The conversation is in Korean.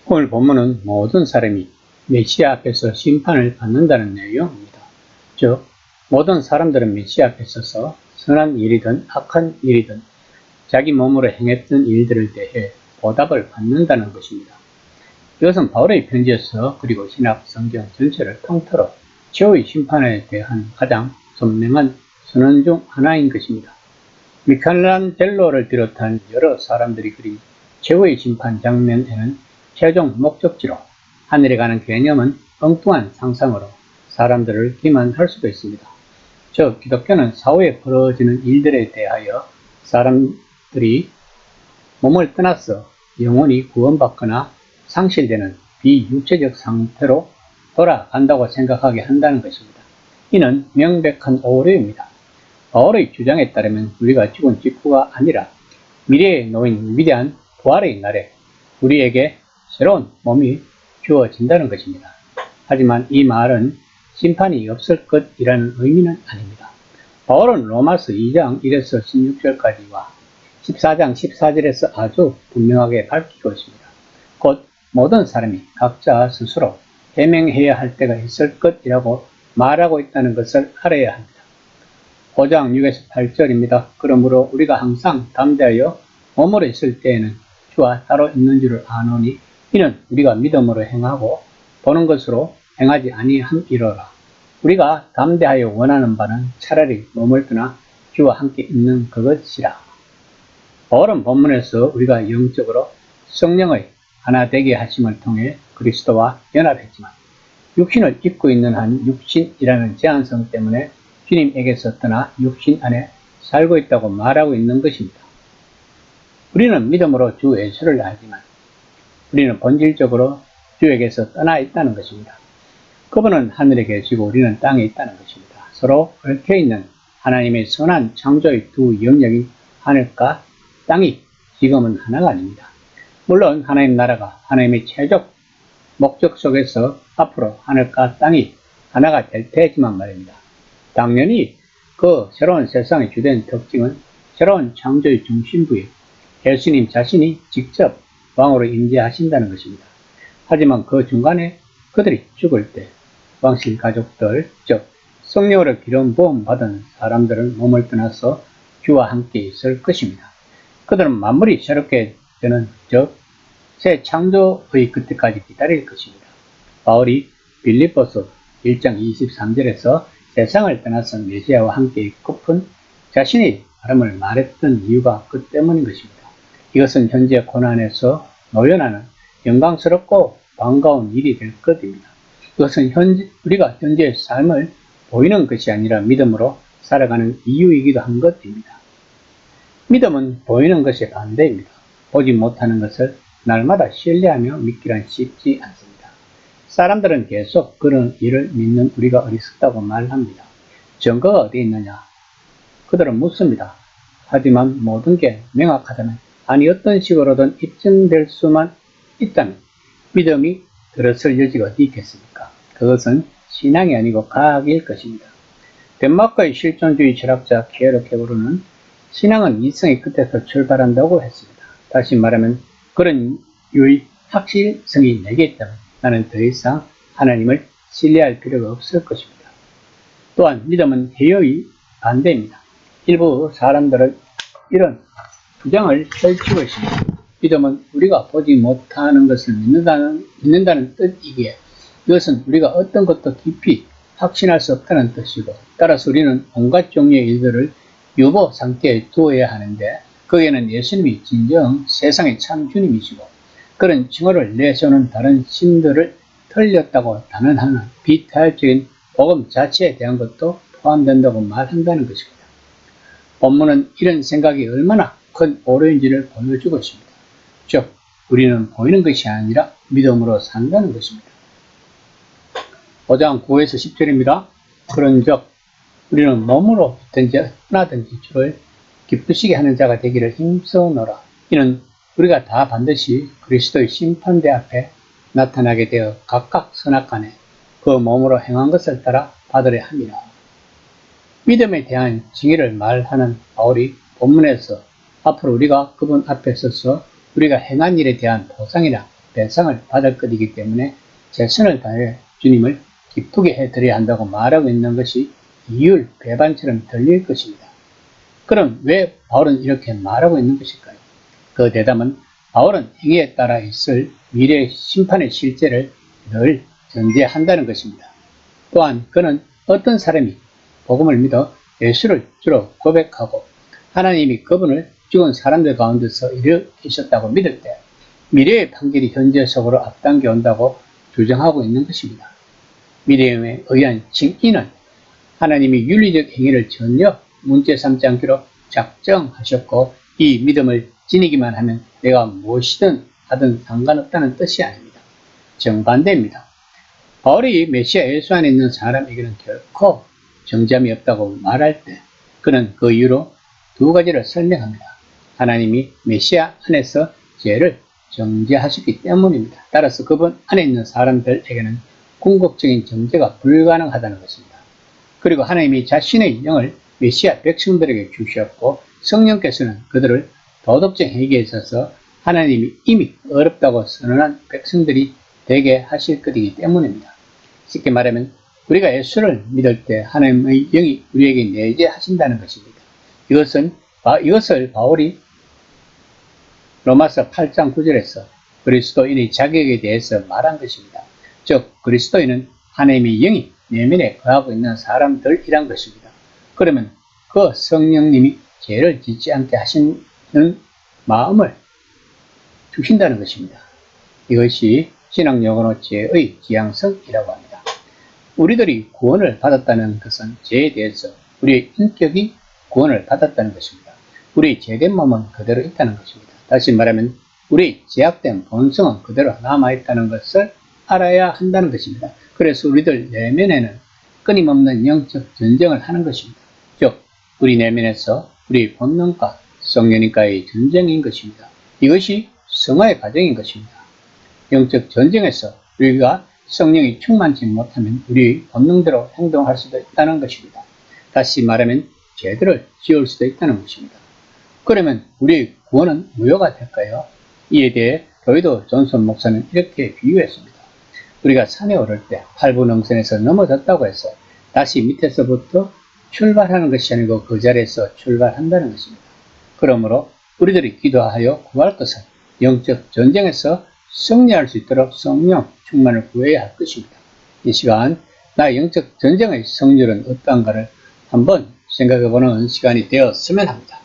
오늘 본문은 모든 사람이 메시아 앞에서 심판을 받는다는 내용입니다. 즉, 모든 사람들은 메시아 앞에 서서 선한 일이든 악한 일이든 자기 몸으로 행했던 일들을 대해 보답을 받는다는 것입니다. 이것은 바울의 편지에서 그리고 신약 성경 전체를 통틀어 최후의 심판에 대한 가장 선명한 선언 중 하나인 것입니다. 미켈란젤로를 비롯한 여러 사람들이 그린 최후의 심판 장면에는 최종 목적지로 하늘에 가는 개념은 엉뚱한 상상으로 사람들을 기만할 수도 있습니다. 즉, 기독교는 사후에 벌어지는 일들에 대하여 사람들이 몸을 떠나서 영원히 구원받거나 상실되는 비육체적 상태로 돌아간다고 생각하게 한다는 것입니다. 이는 명백한 오류입니다. 바울의 주장에 따르면 우리가 죽은 직후가 아니라 미래에 놓인 위대한 부활의 날에 우리에게 새로운 몸이 주어진다는 것입니다. 하지만 이 말은 심판이 없을 것이라는 의미는 아닙니다. 바울은 로마서 2장 1에서 16절까지와 14장 14절에서 아주 분명하게 밝히고 있습니다. 곧 모든 사람이 각자 스스로 해명해야 할 때가 있을 것이라고 말하고 있다는 것을 알아야 합니다. 5장 6에서 8절입니다. 그러므로 우리가 항상 담대하여 몸으로 있을 때에는 주와 따로 있는 줄을 아노니 이는 우리가 믿음으로 행하고 보는 것으로 행하지 아니함이로라. 우리가 담대하여 원하는 바는 차라리 몸을 떠나 주와 함께 있는 그것이라. 바울은 본문에서 우리가 영적으로 성령의 하나 되게 하심을 통해 그리스도와 연합했지만 육신을 입고 있는 한 육신이라는 제한성 때문에 주님에게서 떠나 육신 안에 살고 있다고 말하고 있는 것입니다. 우리는 믿음으로 주 예수를 알지만 우리는 본질적으로 주에게서 떠나 있다는 것입니다. 그분은 하늘에 계시고 우리는 땅에 있다는 것입니다. 서로 얽혀있는 하나님의 선한 창조의 두 영역인 하늘과 땅이 지금은 하나가 아닙니다. 물론 하나님 나라가 하나님의 최종 목적 속에서 앞으로 하늘과 땅이 하나가 될 테지만 말입니다. 당연히 그 새로운 세상의 주된 특징은 새로운 창조의 중심부에 예수님 자신이 직접 왕으로 임재하신다는 것입니다. 하지만 그 중간에 그들이 죽을 때 왕실 가족들, 즉 성령으로 기름 부음 받은 사람들은 몸을 떠나서 주와 함께 있을 것입니다. 그들은 만물이 새롭게 되는 즉 새 창조의 그때까지 기다릴 것입니다. 바울이 빌립보서 1장 23절에서 세상을 떠나서 메시아와 함께 있고픈 자신의 바람을 말했던 이유가 그 때문인 것입니다. 이것은 현재 고난에서 노연하는 영광스럽고 반가운 일이 될 것입니다. 이것은 우리가 현재의 삶을 보이는 것이 아니라 믿음으로 살아가는 이유이기도 한 것입니다. 믿음은 보이는 것의 반대입니다. 보지 못하는 것을 날마다 신뢰하며 믿기란 쉽지 않습니다. 사람들은 계속 그런 일을 믿는 우리가 어리석다고 말합니다. 증거가 어디 있느냐? 그들은 묻습니다. 하지만 모든 게 명확하다면, 아니 어떤 식으로든 입증될 수만 있다면 믿음이 들었을 여지가 어디 있겠습니까? 그것은 신앙이 아니고 과학일 것입니다. 덴마크의 실존주의 철학자 키에르 케고르는 신앙은 이성의 끝에서 출발한다고 했습니다. 다시 말하면 그런 유의 확실성이 내게 있다면 나는 더 이상 하나님을 신뢰할 필요가 없을 것입니다. 또한 믿음은 회의의 반대입니다. 일부 사람들은 이런 주장을 펼치고 있습니다. 믿음은 우리가 보지 못하는 것을 믿는다는 뜻이기에 이것은 우리가 어떤 것도 깊이 확신할 수 없다는 뜻이고, 따라서 우리는 온갖 종류의 일들을 유보 상태에 두어야 하는데 거기에는 예수님이 진정 세상의 참 주님이시고 그런 칭호를 내세우는 다른 신들을 틀렸다고 단언하는 비타협적인 복음 자체에 대한 것도 포함된다고 말한다는 것입니다. 본문은 이런 생각이 얼마나 큰 오류인지를 보여주고 있습니다. 즉, 우리는 보이는 것이 아니라 믿음으로 산다는 것입니다. 5장 9에서 10절입니다. 그런즉 우리는 몸으로 든지 떠나든지 주를 기쁘시게 하는 자가 되기를 힘써노라. 이는 우리가 다 반드시 그리스도의 심판대 앞에 나타나게 되어 각각 선악간에 그 몸으로 행한 것을 따라 받으려 함이라. 믿음에 대한 징의를 말하는 바울이 본문에서 앞으로 우리가 그분 앞에 서서 우리가 행한 일에 대한 보상이나 배상을 받을 것이기 때문에 최선을 다해 주님을 기쁘게 해드려야 한다고 말하고 있는 것이 이율 배반처럼 들릴 것입니다. 그럼 왜 바울은 이렇게 말하고 있는 것일까요? 그 대답은 바울은 행위에 따라 있을 미래의 심판의 실제를 늘 전제한다는 것입니다. 또한 그는 어떤 사람이 복음을 믿어 예수를 주로 고백하고 하나님이 그분을 죽은 사람들 가운데서 일으키셨다고 믿을 때 미래의 판결이 현재 속으로 앞당겨 온다고 주장하고 있는 것입니다. 미래에 의한 징계는 하나님이 윤리적 행위를 전혀 문제 삼지 않기로 작정하셨고 이 믿음을 지니기만 하면 내가 무엇이든 하든 상관없다는 뜻이 아닙니다. 정반대입니다. 바울이 메시아 예수 안에 있는 사람에게는 결코 정죄함이 없다고 말할 때 그는 그 이유로 두 가지를 설명합니다. 하나님이 메시아 안에서 죄를 정죄하셨기 때문입니다. 따라서 그분 안에 있는 사람들에게는 궁극적인 정죄가 불가능하다는 것입니다. 그리고 하나님이 자신의 영을 메시아 백성들에게 주셨고 성령께서는 그들을 도덕적 행위에 있어서 하나님이 이미 어렵다고 선언한 백성들이 되게 하실 것이기 때문입니다. 쉽게 말하면 우리가 예수를 믿을 때 하나님의 영이 우리에게 내재하신다는 것입니다. 이것을 바울이 로마서 8장 9절에서 그리스도인의 자격에 대해서 말한 것입니다. 즉 그리스도인은 하나님의 영이 내면에 거하고 있는 사람들이란 것입니다. 그러면 그 성령님이 죄를 짓지 않게 하시는 마음을 주신다는 것입니다. 이것이 신학용어로 죄의 지향성이라고 합니다. 우리들이 구원을 받았다는 것은 죄에 대해서 우리의 인격이 구원을 받았다는 것입니다. 우리의 죄된 몸은 그대로 있다는 것입니다. 다시 말하면 우리의 죄악된 본성은 그대로 남아있다는 것을 알아야 한다는 것입니다. 그래서 우리들 내면에는 끊임없는 영적 전쟁을 하는 것입니다. 즉 우리 내면에서 우리 본능과 성령님과의 전쟁인 것입니다. 이것이 성화의 과정인 것입니다. 영적 전쟁에서 우리가 성령이 충만치 못하면 우리의 본능대로 행동할 수도 있다는 것입니다. 다시 말하면 죄들을 지을 수도 있다는 것입니다. 그러면 우리의 구원은 무효가 될까요? 이에 대해 로이드 존슨 목사는 이렇게 비유했습니다. 우리가 산에 오를 때 8분 능선에서 넘어졌다고 해서 다시 밑에서부터 출발하는 것이 아니고 그 자리에서 출발한다는 것입니다. 그러므로 우리들이 기도하여 구할 것은 영적 전쟁에서 승리할 수 있도록 성령 충만을 구해야 할 것입니다. 이 시간 나의 영적 전쟁의 승률은 어떠한가를 한번 생각해보는 시간이 되었으면 합니다.